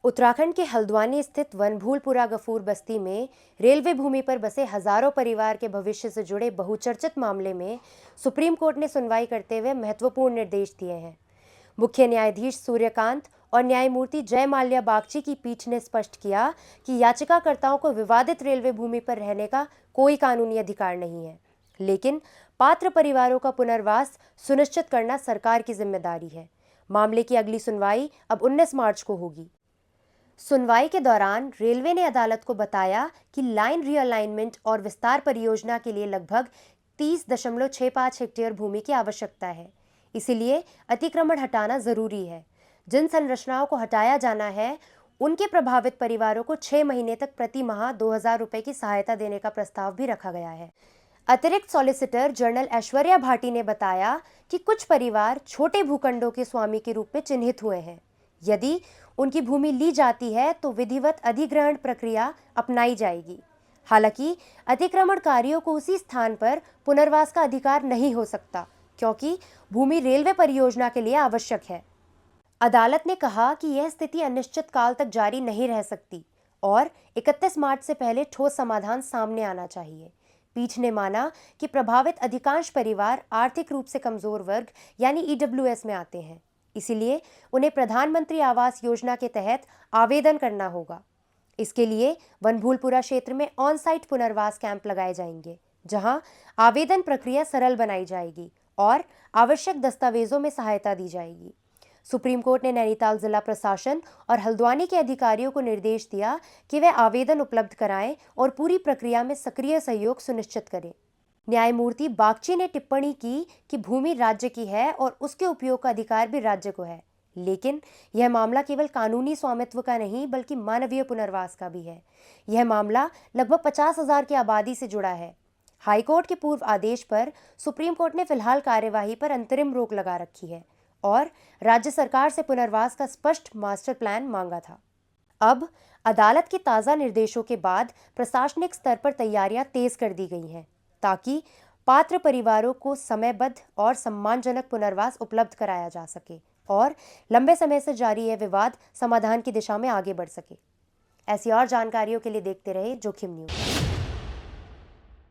उत्तराखंड के हल्द्वानी स्थित वनभूलपुरा गफूर बस्ती में रेलवे भूमि पर बसे हजारों परिवार के भविष्य से जुड़े बहुचर्चित मामले में सुप्रीम कोर्ट ने सुनवाई करते हुए महत्वपूर्ण निर्देश दिए हैं। मुख्य न्यायाधीश सूर्यकांत और न्यायमूर्ति जय माल्या बागची की पीठ ने स्पष्ट किया कि याचिकाकर्ताओं को विवादित रेलवे भूमि पर रहने का कोई कानूनी अधिकार नहीं है, लेकिन पात्र परिवारों का पुनर्वास सुनिश्चित करना सरकार की जिम्मेदारी है। मामले की अगली सुनवाई अब 19 मार्च को होगी। सुनवाई के दौरान रेलवे ने अदालत को बताया कि लाइन रीअलाइनमेंट और विस्तार परियोजना के लिए लगभग 30.65 हेक्टेयर भूमि की आवश्यकता है, इसीलिए अतिक्रमण हटाना जरूरी है। जिन संरचनाओं को हटाया जाना है उनके प्रभावित परिवारों को 6 महीने तक प्रति माह 2000 रुपए की सहायता देने का प्रस्ताव भी रखा गया है। अतिरिक्त सॉलिसिटर जनरल ऐश्वर्या भाटी ने बताया कि कुछ परिवार छोटे भूखंडों के स्वामी के रूप में चिन्हित हुए हैं। यदि उनकी भूमि ली जाती है तो विधिवत अधिग्रहण प्रक्रिया अपनाई जाएगी। हालांकि अतिक्रमणकारियों को उसी स्थान पर पुनर्वास का अधिकार नहीं हो सकता, क्योंकि भूमि रेलवे परियोजना के लिए आवश्यक है। अदालत ने कहा कि यह स्थिति अनिश्चित काल तक जारी नहीं रह सकती और 31 मार्च से पहले ठोस समाधान सामने आना चाहिए। पीठ ने माना कि प्रभावित अधिकांश परिवार आर्थिक रूप से कमजोर वर्ग यानी ईडब्ल्यूएस में आते हैं, इसीलिए उन्हें प्रधानमंत्री आवास योजना के तहत आवेदन करना होगा। इसके लिए वनभूलपुरा क्षेत्र में ऑन साइट पुनर्वास कैंप लगाए जाएंगे, जहां आवेदन प्रक्रिया सरल बनाई जाएगी और आवश्यक दस्तावेजों में सहायता दी जाएगी। सुप्रीम कोर्ट ने नैनीताल जिला प्रशासन और हल्द्वानी के अधिकारियों को निर्देश दिया कि वे आवेदन उपलब्ध कराएं और पूरी प्रक्रिया में सक्रिय सहयोग सुनिश्चित करें। न्यायमूर्ति बागची ने टिप्पणी की कि भूमि राज्य की है और उसके उपयोग का अधिकार भी राज्य को है, लेकिन यह मामला केवल कानूनी स्वामित्व का नहीं बल्कि मानवीय पुनर्वास का भी है। यह मामला लगभग 50,000 की आबादी से जुड़ा है। हाईकोर्ट के पूर्व आदेश पर सुप्रीम कोर्ट ने फिलहाल कार्यवाही पर अंतरिम रोक लगा रखी है और राज्य सरकार से पुनर्वास का स्पष्ट मास्टर प्लान मांगा था। अब अदालत के ताज़ा निर्देशों के बाद प्रशासनिक स्तर पर तैयारियां तेज कर दी गई हैं, ताकि पात्र परिवारों को समयबद्ध और सम्मानजनक पुनर्वास उपलब्ध कराया जा सके और लंबे समय से जारी यह विवाद समाधान की दिशा में आगे बढ़ सके। ऐसी और जानकारियों के लिए देखते रहे जोखिम न्यूज़।